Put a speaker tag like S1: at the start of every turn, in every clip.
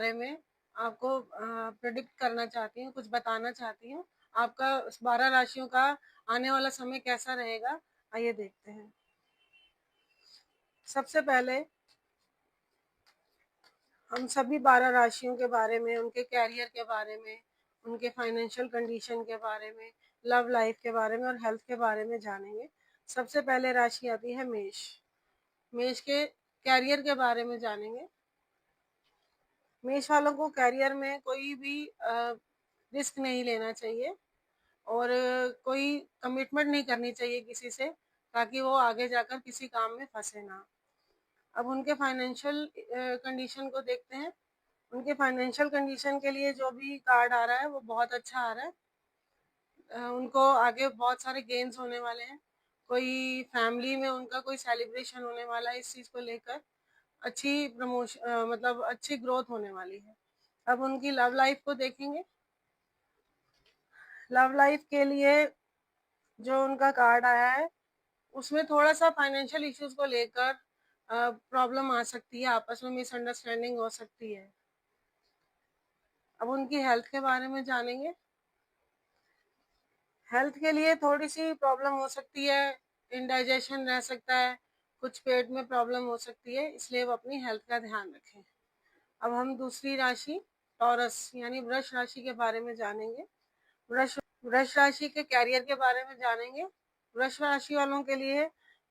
S1: बारे में आपको प्रेडिक्ट करना चाहती हूँ, कुछ बताना चाहती हूँ। आपका 12 राशियों का आने वाला समय कैसा रहेगा, आइए देखते हैं। सबसे पहले हम सभी 12 राशियों के बारे में, उनके कैरियर के बारे में, उनके फाइनेंशियल कंडीशन के बारे में, लव लाइफ के बारे में और हेल्थ के बारे में जानेंगे। सबसे पहले राशि आती है मेष। मेष के कैरियर के बारे में जानेंगे। मेष वालों को कैरियर में कोई भी रिस्क नहीं लेना चाहिए और कोई कमिटमेंट नहीं करनी चाहिए किसी से, ताकि वो आगे जाकर किसी काम में फंसे ना। अब उनके फाइनेंशियल कंडीशन को देखते हैं। उनके फाइनेंशियल कंडीशन के लिए जो भी कार्ड आ रहा है वो बहुत अच्छा आ रहा है। उनको आगे बहुत सारे गेन्स होने वाले हैं। कोई फैमिली में उनका कोई सेलिब्रेशन होने वाला है, इस चीज़ को लेकर अच्छी प्रमोशन मतलब अच्छी ग्रोथ होने वाली है। अब उनकी लव लाइफ को देखेंगे। लव लाइफ के लिए जो उनका कार्ड आया है उसमें थोड़ा सा फाइनेंशियल इश्यूज को लेकर प्रॉब्लम आ सकती है, आपस में मिसअंडरस्टैंडिंग हो सकती है। अब उनकी हेल्थ के बारे में जानेंगे। हेल्थ के लिए थोड़ी सी प्रॉब्लम हो सकती है, इंडाइजेशन रह सकता है, कुछ पेट में प्रॉब्लम हो सकती है, इसलिए वो अपनी हेल्थ का ध्यान रखें। अब हम दूसरी राशि टॉरस यानी वृष राशि के बारे में जानेंगे। वृष राशि के कैरियर के बारे में जानेंगे। वृष राशि वालों के लिए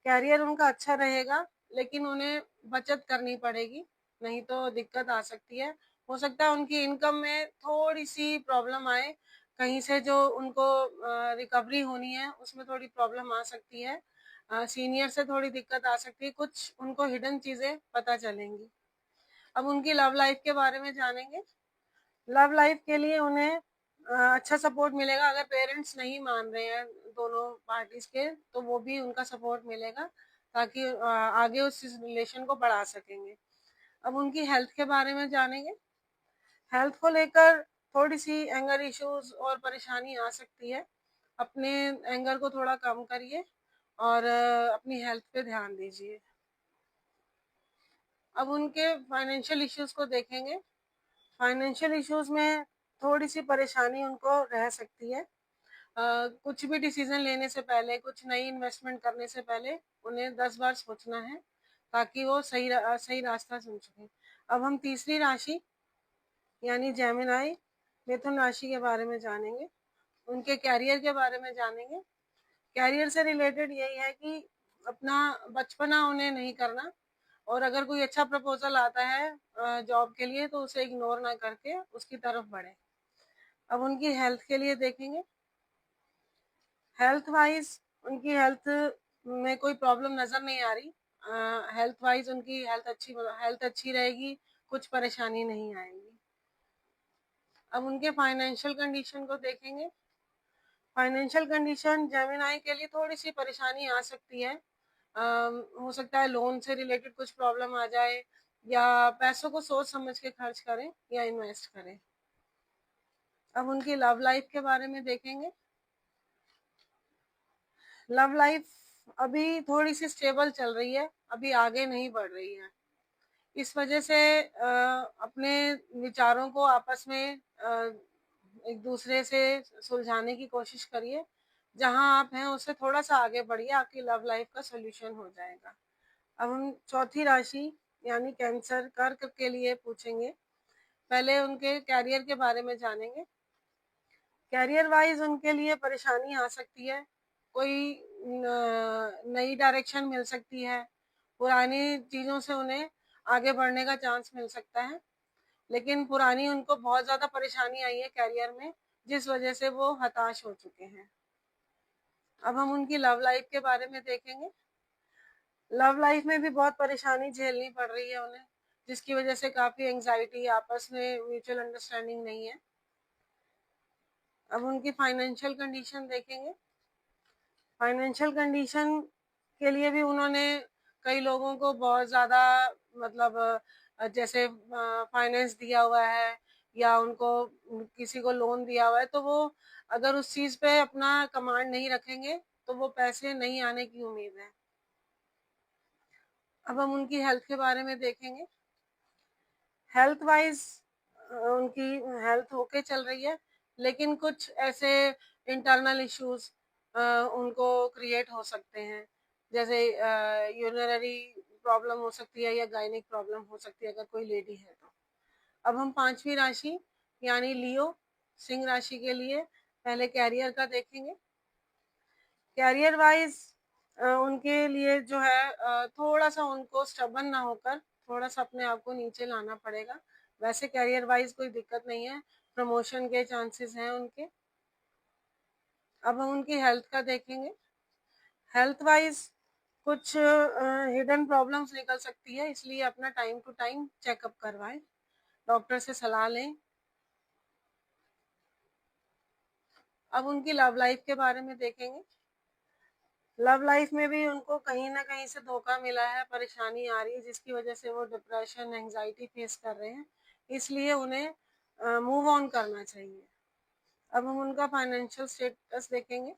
S1: कैरियर उनका अच्छा रहेगा, लेकिन उन्हें बचत करनी पड़ेगी, नहीं तो दिक्कत आ सकती है। हो सकता है उनकी इनकम में थोड़ी सी प्रॉब्लम आए, कहीं से जो उनको रिकवरी होनी है उसमें थोड़ी प्रॉब्लम आ सकती है। सीनियर से थोड़ी दिक्कत आ सकती है, कुछ उनको हिडन चीजें पता चलेंगी। अब उनकी लव लाइफ के बारे में जानेंगे। लव लाइफ के लिए उन्हें अच्छा सपोर्ट मिलेगा। अगर पेरेंट्स नहीं मान रहे हैं दोनों पार्टीज के, तो वो भी उनका सपोर्ट मिलेगा, ताकि आगे उस रिलेशन को बढ़ा सकेंगे। अब उनकी हेल्थ के बारे में जानेंगे। हेल्थ को लेकर थोड़ी सी एंगर इश्यूज और परेशानी आ सकती है। अपने एंगर को थोड़ा कम करिए और अपनी हेल्थ पे ध्यान दीजिए। अब उनके फाइनेंशियल इश्यूज को देखेंगे। फाइनेंशियल इश्यूज में थोड़ी सी परेशानी उनको रह सकती है। कुछ भी डिसीजन लेने से पहले, कुछ नई इन्वेस्टमेंट करने से पहले उन्हें 10 बार सोचना है, ताकि वो सही रास्ता चुन सकें। अब हम तीसरी राशि यानी जेमिनी मिथुन राशि के बारे में जानेंगे। उनके कैरियर के बारे में जानेंगे। कैरियर से रिलेटेड यही है कि अपना बचपना उन्हें नहीं करना, और अगर कोई अच्छा प्रपोजल आता है जॉब के लिए तो उसे इग्नोर ना करके उसकी तरफ बढ़े। अब उनकी हेल्थ के लिए देखेंगे। हेल्थ वाइज उनकी हेल्थ में कोई प्रॉब्लम नजर नहीं आ रही। हेल्थ वाइज उनकी हेल्थ अच्छी रहेगी, कुछ परेशानी नहीं आएगी। अब उनके फाइनेंशियल कंडीशन को देखेंगे। फाइनेंशियल कंडीशन जेमिनी के लिए थोड़ी सी परेशानी आ सकती है। हो सकता है लोन से रिलेटेड कुछ प्रॉब्लम आ जाए, या पैसों को सोच समझ के खर्च करें या इन्वेस्ट करें। अब उनकी लव लाइफ के बारे में देखेंगे। लव लाइफ अभी थोड़ी सी स्टेबल चल रही है, अभी आगे नहीं बढ़ रही है। इस वजह से अपने विचारों को आपस में एक दूसरे से सुलझाने की कोशिश करिए। जहां आप हैं उससे थोड़ा सा आगे बढ़िए, आपकी लव लाइफ का सोल्यूशन हो जाएगा। अब हम चौथी राशि यानी कैंसर कर्क के लिए पूछेंगे। पहले उनके कैरियर के बारे में जानेंगे। कैरियर वाइज उनके लिए परेशानी आ सकती है, कोई नई डायरेक्शन मिल सकती है, पुरानी चीज़ों से उन्हें आगे बढ़ने का चांस मिल सकता है, लेकिन पुरानी उनको बहुत ज़्यादा परेशानी आई है कैरियर में, जिस वजह से वो हताश हो चुके हैं। अब हम उनकी लव लाइफ के बारे में देखेंगे। लव लाइफ में भी बहुत परेशानी झेलनी पड़ रही है उन्हें, जिसकी वजह से काफ़ी एंग्जाइटी, आपस में म्यूचुअल अंडरस्टैंडिंग नहीं है। अब उनकी फाइनेंशियल कंडीशन देखेंगे। फाइनेंशियल कंडीशन के लिए भी उन्होंने कई लोगों को बहुत ज़्यादा मतलब जैसे फाइनेंस दिया हुआ है, या उनको किसी को लोन दिया हुआ है, तो वो अगर उस चीज़ पे अपना कमांड नहीं रखेंगे तो वो पैसे नहीं आने की उम्मीद है। अब हम उनकी हेल्थ के बारे में देखेंगे। हेल्थ वाइज उनकी हेल्थ ओके चल रही है, लेकिन कुछ ऐसे इंटरनल इश्यूज उनको क्रिएट हो सकते हैं, जैसे यूरिनरी प्रॉब्लम हो सकती है या गायनिक प्रॉब्लम हो सकती है अगर कोई लेडी है तो। अब हम पांचवी राशि यानी लियो सिंह राशि के लिए पहले कैरियर का देखेंगे। कैरियर वाइज उनके लिए जो है थोड़ा सा उनको स्टबन ना होकर थोड़ा सा अपने आप को नीचे लाना पड़ेगा। वैसे कैरियर वाइज कोई दिक्कत नहीं है, प्रमोशन के चांसेस हैं उनके। अब हम उनकी हेल्थ का देखेंगे। हेल्थ वाइज कुछ हिडन प्रॉब्लम्स निकल सकती है, इसलिए अपना टाइम टू टाइम चेकअप करवाएं, डॉक्टर से सलाह लें। अब उनकी लव लाइफ के बारे में देखेंगे। लव लाइफ में भी उनको कहीं ना कहीं से धोखा मिला है, परेशानी आ रही है, जिसकी वजह से वो डिप्रेशन एंजाइटी फेस कर रहे हैं, इसलिए उन्हें मूव ऑन करना चाहिए। अब हम उनका फाइनेंशियल स्टेटस देखेंगे।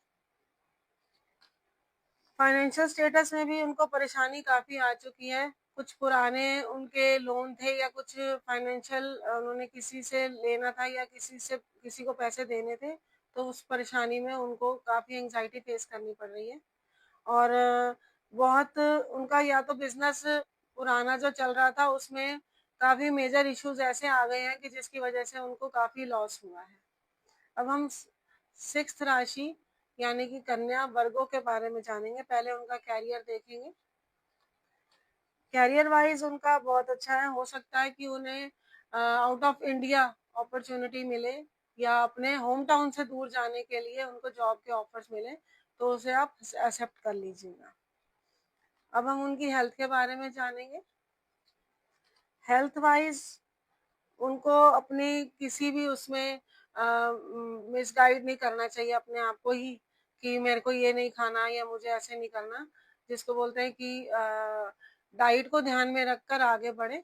S1: फाइनेंशियल स्टेटस में भी उनको परेशानी काफी आ चुकी है। कुछ पुराने उनके लोन थे या कुछ फाइनेंशियल उन्होंने किसी से लेना था या किसी को पैसे देने थे, तो उस परेशानी में उनको काफी एंजाइटी फेस करनी पड़ रही है। और बहुत उनका या तो बिजनेस पुराना जो चल रहा था उसमें काफी मेजर इश्यूज ऐसे आ गए हैं कि जिसकी वजह से उनको काफी लॉस हुआ है। अब हम सिक्स्थ राशि यानी कि कन्या वर्गों के बारे में जानेंगे। पहले उनका कैरियर देखेंगे। कैरियर वाइज उनका बहुत अच्छा है, हो सकता है कि उन्हें आउट ऑफ इंडिया अपॉर्चुनिटी मिले या अपने होम टाउन से दूर जाने के लिए उनको जॉब के ऑफर्स मिले, तो उसे आप एक्सेप्ट कर लीजिएगा। अब हम उनकी हेल्थ के बारे में जानेंगे। हेल्थ वाइज उनको अपनी किसी भी उसमें मिसगाइड नहीं करना चाहिए अपने आप को ही कि मेरे को ये नहीं खाना या मुझे ऐसे नहीं करना, जिसको बोलते हैं कि डाइट को ध्यान में रखकर आगे बढ़े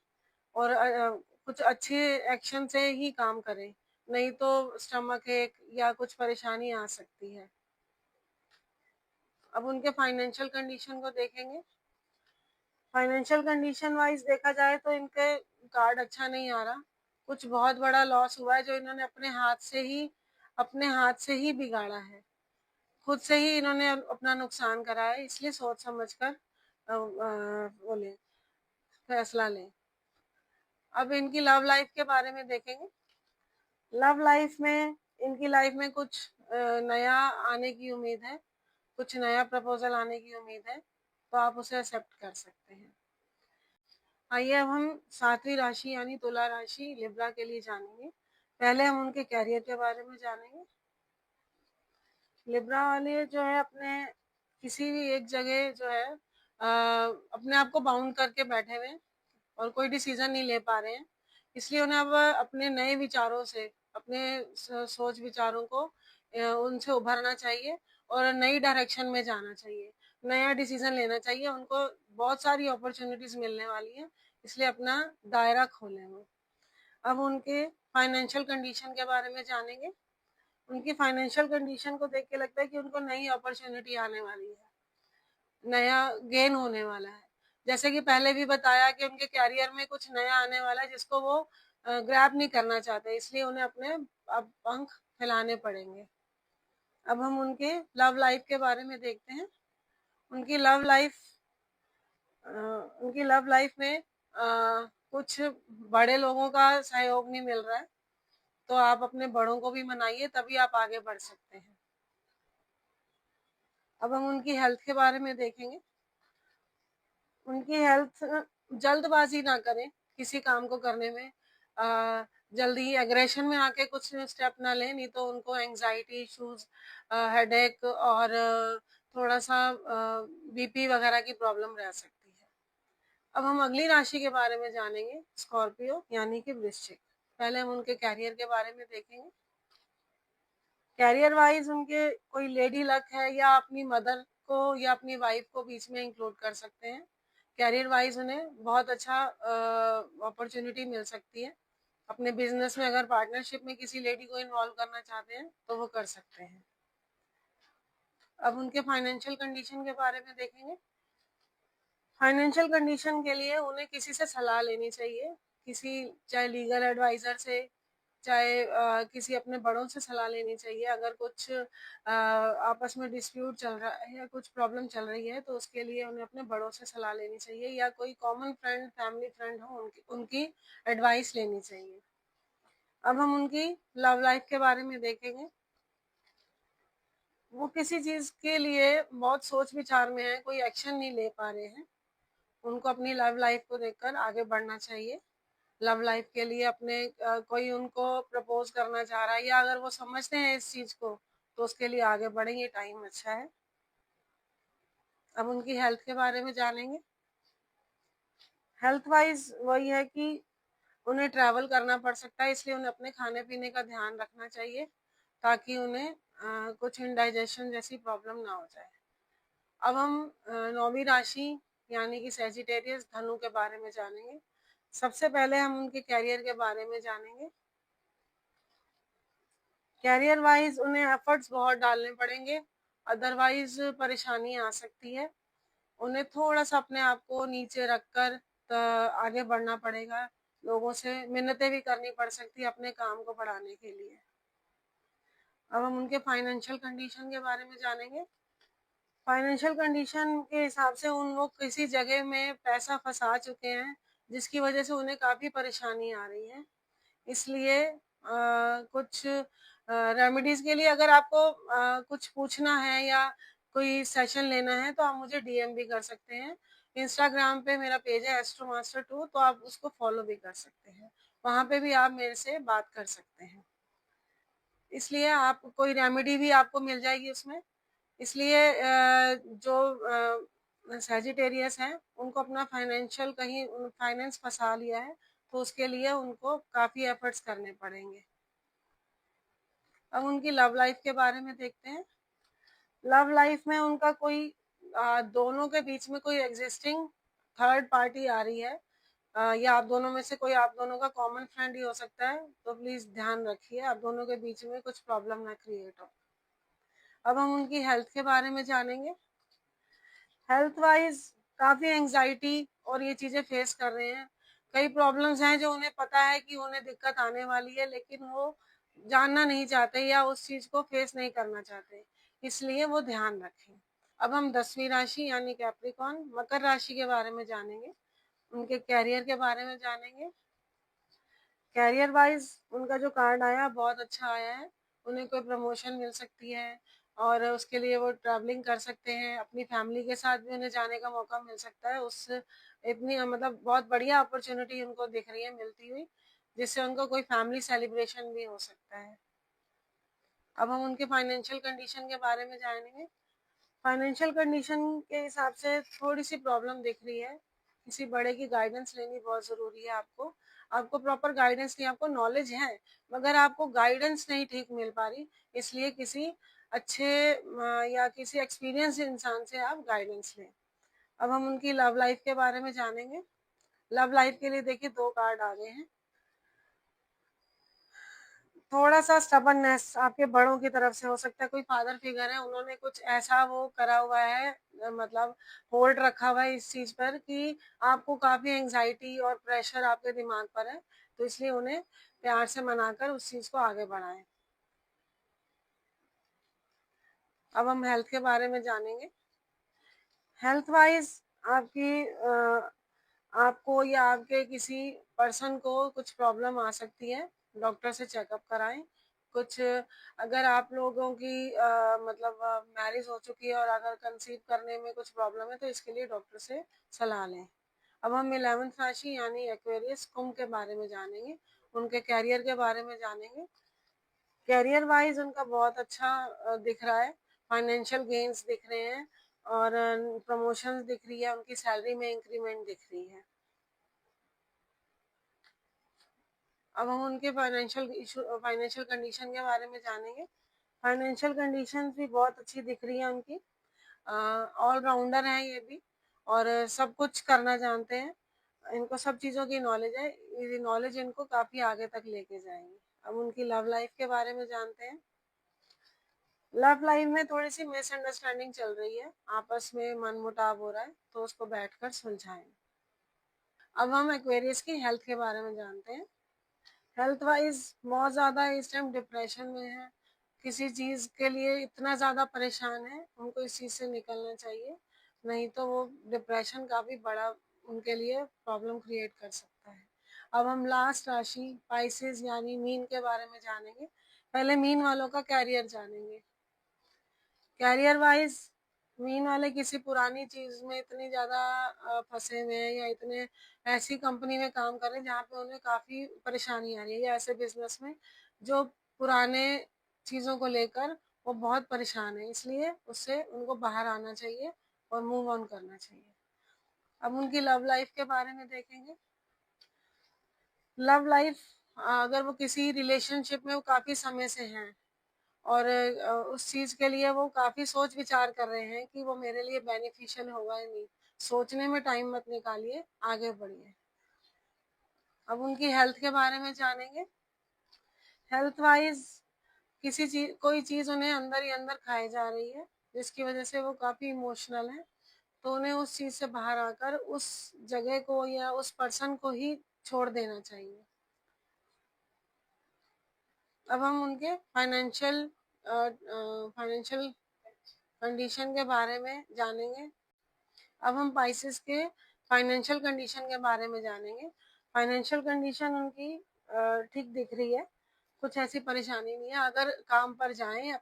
S1: और कुछ अच्छे एक्शन से ही काम करें, नहीं तो स्टमक एक या कुछ परेशानी आ सकती है। अब उनके फाइनेंशियल कंडीशन को देखेंगे। फाइनेंशियल कंडीशन वाइज देखा जाए तो इनके कार्ड अच्छा नहीं आ रहा। कुछ बहुत बड़ा लॉस हुआ है जो इन्होंने अपने हाथ से ही बिगाड़ा है, खुद से ही इन्होंने अपना नुकसान करा है, इसलिए सोच समझकर बोले फैसला लें। अब इनकी लव लाइफ के बारे में देखेंगे। लव लाइफ में इनकी लाइफ में कुछ नया आने की उम्मीद है, कुछ नया प्रपोजल आने की उम्मीद है, तो आप उसे एक्सेप्ट कर सकते हैं। आइए अब हम सातवीं राशि यानी तुला राशि लिब्रा के लिए जानेंगे। पहले हम उनके कैरियर के बारे में जानेंगे। लिब्रा वाले जो है अपने किसी भी एक जगह जो है अपने आप को बाउंड करके बैठे हुए हैं और कोई डिसीजन नहीं ले पा रहे हैं, इसलिए उन्हें अब अपने नए विचारों से अपने सोच विचारों को उनसे उभरना चाहिए और नई डायरेक्शन में जाना चाहिए, नया डिसीजन लेना चाहिए। उनको बहुत सारी अपॉर्चुनिटीज मिलने वाली है, इसलिए अपना दायरा खोलें वो। अब उनके फाइनेंशियल कंडीशन के बारे में जानेंगे। उनकी फाइनेंशियल कंडीशन को देख के लगता है कि उनको नई अपॉर्चुनिटी आने वाली है, नया गेन होने वाला है। जैसे कि पहले भी बताया कि उनके कैरियर में कुछ नया आने वाला है जिसको वो ग्रैब नहीं करना चाहते, इसलिए उन्हें अपने अब पंख फैलाने पड़ेंगे। अब हम उनके लव लाइफ के बारे में देखते हैं। उनकी लव लाइफ में कुछ बड़े लोगों का सहयोग नहीं मिल रहा है, तो आप अपने बड़ों को भी मनाइए, तभी आप आगे बढ़ सकते हैं। अब हम उनकी हेल्थ के बारे में देखेंगे। उनकी हेल्थ, जल्दबाजी ना करें किसी काम को करने में, जल्दी एग्रेशन में आके कुछ स्टेप ना लें, नहीं तो उनको एंजाइटी इश्यूज, हेडेक और थोड़ा सा बीपी वगैरह की प्रॉब्लम रह सकती है। अब हम अगली राशि के बारे में जानेंगे, स्कॉर्पियो यानी कि वृश्चिक। पहले हम उनके कैरियर के बारे में देखेंगे। कैरियर वाइज उनके कोई लेडी लक है या अपनी मदर को या अपनी वाइफ को बीच में इंक्लूड कर सकते हैं। कैरियर वाइज उन्हें बहुत अच्छा अपॉर्चुनिटी मिल सकती है। अपने बिजनेस में अगर पार्टनरशिप में किसी लेडी को इन्वॉल्व करना चाहते हैं तो वो कर सकते हैं। अब उनके फाइनेंशियल कंडीशन के बारे में देखेंगे। फाइनेंशियल कंडीशन के लिए उन्हें किसी से सलाह लेनी चाहिए किसी चाहे लीगल एडवाइजर से, चाहे किसी अपने बड़ों से सलाह लेनी चाहिए। अगर कुछ आपस में डिस्प्यूट चल रहा है या कुछ प्रॉब्लम चल रही है, तो उसके लिए उन्हें अपने बड़ों से सलाह लेनी चाहिए, या कोई कॉमन फ्रेंड, फैमिली फ्रेंड हो, उनकी एडवाइस लेनी चाहिए। अब हम उनकी लव लाइफ के बारे में देखेंगे। वो किसी चीज के लिए बहुत सोच विचार में है, कोई एक्शन नहीं ले पा रहे हैं। उनको अपनी लव लाइफ को देखकर आगे बढ़ना चाहिए। लव लाइफ के लिए अपने कोई उनको प्रपोज करना चाह रहा है, या अगर वो समझते हैं इस चीज को, तो उसके लिए आगे बढ़ेंगे, टाइम अच्छा है। अब उनकी हेल्थ के बारे में जानेंगे। हेल्थ वाइज वही है कि उन्हें ट्रैवल करना पड़ सकता है, इसलिए उन्हें अपने खाने पीने का ध्यान रखना चाहिए, ताकि उन्हें कुछ इंडाइजेशन जैसी प्रॉब्लम ना हो जाए। अब हम 9वीं राशि यानी कि सैजिटेरियस धनु के बारे में जानेंगे। सबसे पहले हम उनके कैरियर के बारे में जानेंगे। कैरियर वाइज उन्हें एफर्ट्स बहुत डालने पड़ेंगे, अदरवाइज परेशानी आ सकती है। उन्हें थोड़ा सा अपने आप को नीचे रखकर आगे बढ़ना पड़ेगा। लोगों से मिन्नतें भी करनी पड़ सकती है अपने काम को बढ़ाने के लिए। अब हम उनके फाइनेंशियल कंडीशन के बारे में जानेंगे। फाइनेंशियल कंडीशन के हिसाब से वो किसी जगह में पैसा फंसा चुके हैं, जिसकी वजह से उन्हें काफ़ी परेशानी आ रही है। इसलिए कुछ रेमेडीज के लिए अगर आपको कुछ पूछना है या कोई सेशन लेना है, तो आप मुझे डीएम भी कर सकते हैं। इंस्टाग्राम पे मेरा पेज है एस्ट्रोमास्टर2, तो आप उसको फॉलो भी कर सकते हैं। वहाँ पे भी आप मेरे से बात कर सकते हैं। इसलिए आप कोई रेमेडी भी आपको मिल जाएगी उसमें। इसलिए जो सैजिटेरियस हैं, उनको अपना फाइनेंशियल कहीं फाइनेंस फंसा लिया है, तो उसके लिए उनको काफ़ी एफर्ट्स करने पड़ेंगे। अब उनकी लव लाइफ के बारे में देखते हैं। लव लाइफ में उनका कोई दोनों के बीच में कोई एग्जिस्टिंग थर्ड पार्टी आ रही है, या आप दोनों में से कोई आप दोनों का कॉमन फ्रेंड ही हो सकता है, तो प्लीज ध्यान रखिए आप दोनों के बीच में कुछ प्रॉब्लम ना क्रिएट हो। अब हम उनकी हेल्थ के बारे में जानेंगे। हेल्थ वाइज काफ़ी एंजाइटी और ये चीज़ें फेस कर रहे हैं। कई प्रॉब्लम्स हैं जो उन्हें पता है कि उन्हें दिक्कत आने वाली है, लेकिन वो जानना नहीं चाहते या उस चीज़ को फेस नहीं करना चाहते, इसलिए वो ध्यान रखें। अब हम 10वीं राशि यानी कैप्रिकॉन मकर राशि के बारे में जानेंगे। उनके कैरियर के बारे में जानेंगे। कैरियर वाइज उनका जो कार्ड आया बहुत अच्छा आया है। उन्हें कोई प्रमोशन मिल सकती है, और उसके लिए वो ट्रैवलिंग कर सकते हैं। अपनी फैमिली के साथ भी उन्हें जाने का मौका मिल सकता है। उस इतनी मतलब बहुत बढ़िया अपॉर्चुनिटी उनको दिख रही है मिलती हुई, जिससे उनको कोई फैमिली सेलिब्रेशन भी हो सकता है। अब हम उनके फाइनेंशियल कंडीशन के बारे में जानेंगे। फाइनेंशियल कंडीशन के हिसाब से थोड़ी सी प्रॉब्लम दिख रही है। किसी बड़े की गाइडेंस लेनी बहुत ज़रूरी है। आपको प्रॉपर गाइडेंस नहीं, आपको नॉलेज है मगर आपको गाइडेंस नहीं ठीक मिल पा रही, इसलिए किसी अच्छे या किसी एक्सपीरियंस इंसान से आप गाइडेंस लें। अब हम उनकी लव लाइफ के बारे में जानेंगे। लव लाइफ के लिए देखिए 2 कार्ड आ गए हैं। थोड़ा सा स्टबर्ननेस आपके बड़ों की तरफ से हो सकता है। कोई फादर फिगर है, उन्होंने कुछ ऐसा वो करा हुआ है, मतलब होल्ड रखा हुआ है इस चीज पर कि आपको काफी एंजाइटी और प्रेशर आपके दिमाग पर है, तो इसलिए उन्हें प्यार से मनाकर उस चीज को आगे बढ़ाएं। अब हम हेल्थ के बारे में जानेंगे। हेल्थ वाइज आपकी आपको या आपके किसी पर्सन को कुछ प्रॉब्लम आ सकती है, डॉक्टर से चेकअप कराएं। कुछ अगर आप लोगों की मतलब मैरिज हो चुकी है और अगर कंसीव करने में कुछ प्रॉब्लम है, तो इसके लिए डॉक्टर से सलाह लें। अब हम 11th राशि यानी एक्वेरियस कुंभ के बारे में जानेंगे। उनके कैरियर के बारे में जानेंगे। कैरियर वाइज उनका बहुत अच्छा दिख रहा है। फाइनेंशियल गेन्स दिख रहे हैं, और प्रमोशंस दिख रही है, उनकी सैलरी में इंक्रीमेंट दिख रही है। अब हम उनके फाइनेंशियल कंडीशन के बारे में जानेंगे। फाइनेंशियल कंडीशन भी बहुत अच्छी दिख रही है उनकी। ऑलराउंडर हैं ये भी, और सब कुछ करना जानते हैं। इनको सब चीज़ों की नॉलेज है। ये नॉलेज इनको काफ़ी आगे तक लेके जाएंगी। अब उनकी लव लाइफ के बारे में जानते हैं। लव लाइफ में थोड़ी सी मिसअंडरस्टैंडिंग चल रही है, आपस में मनमुटाव हो रहा है, तो उसको बैठकर सुलझाएं। अब हम एक्वेरियस की हेल्थ के बारे में जानते हैं। हेल्थ वाइज बहुत ज़्यादा इस टाइम डिप्रेशन में है, किसी चीज़ के लिए इतना ज़्यादा परेशान है, उनको इस चीज़ से निकलना चाहिए, नहीं तो वो डिप्रेशन काफ़ी बड़ा उनके लिए प्रॉब्लम क्रिएट कर सकता है। अब हम लास्ट राशि पाइसेस यानी मीन के बारे में जानेंगे। पहले मीन वालों का कैरियर जानेंगे। कैरियर वाइज मीन वाले किसी पुरानी चीज में इतनी ज्यादा फंसे हुए हैं या इतने ऐसी कंपनी में काम कर रहे हैं जहाँ पे उन्हें काफी परेशानी आ रही है, या ऐसे बिजनेस में जो पुराने चीजों को लेकर वो बहुत परेशान है, इसलिए उससे उनको बाहर आना चाहिए और मूव ऑन करना चाहिए। अब उनकी लव लाइफ के बारे में देखेंगे। लव लाइफ, अगर वो किसी रिलेशनशिप में वो काफी समय से हैं और उस चीज के लिए वो काफी सोच विचार कर रहे हैं कि वो मेरे लिए बेनिफिशियल होगा या नहीं, सोचने में टाइम मत निकालिए, आगे बढ़िए। अब उनकी हेल्थ के बारे में जानेंगे। हेल्थ वाइज किसी चीज कोई चीज उन्हें अंदर ही अंदर खाई जा रही है जिसकी वजह से वो काफी इमोशनल है, तो उन्हें उस चीज से बाहर आकर उस जगह को या उस पर्सन को ही छोड़ देना चाहिए। अब हम उनके फाइनेंशियल कंडीशन के बारे में जानेंगे। अब हम पाइसेस के फाइनेंशियल कंडीशन के बारे में जानेंगे। फाइनेंशियल कंडीशन उनकी ठीक दिख रही है, कुछ ऐसी परेशानी नहीं है। अगर काम पर जाएं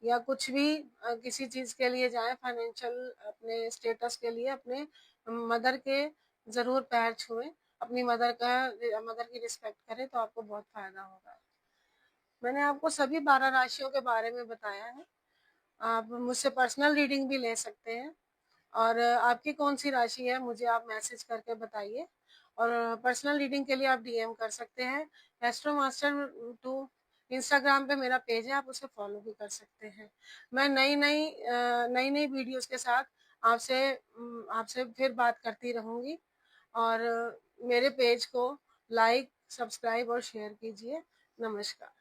S1: या कुछ भी किसी चीज के लिए जाएं, फाइनेंशियल अपने स्टेटस के लिए अपने मदर के जरूर पैर छुएं, अपनी मदर की रिस्पेक्ट करें तो आपको बहुत फायदा होगा। मैंने आपको सभी 12 राशियों के बारे में बताया है। आप मुझसे पर्सनल रीडिंग भी ले सकते हैं, और आपकी कौन सी राशि है मुझे आप मैसेज करके बताइए, और पर्सनल रीडिंग के लिए आप डीएम कर सकते हैं। एस्ट्रो मास्टर 2 इंस्टाग्राम पे मेरा पेज है, आप उसे फॉलो भी कर सकते हैं। मैं नई नई वीडियोस के साथ आपसे आपसे फिर बात करती रहूंगी, और मेरे पेज को लाइक, सब्सक्राइब और शेयर कीजिए। नमस्कार।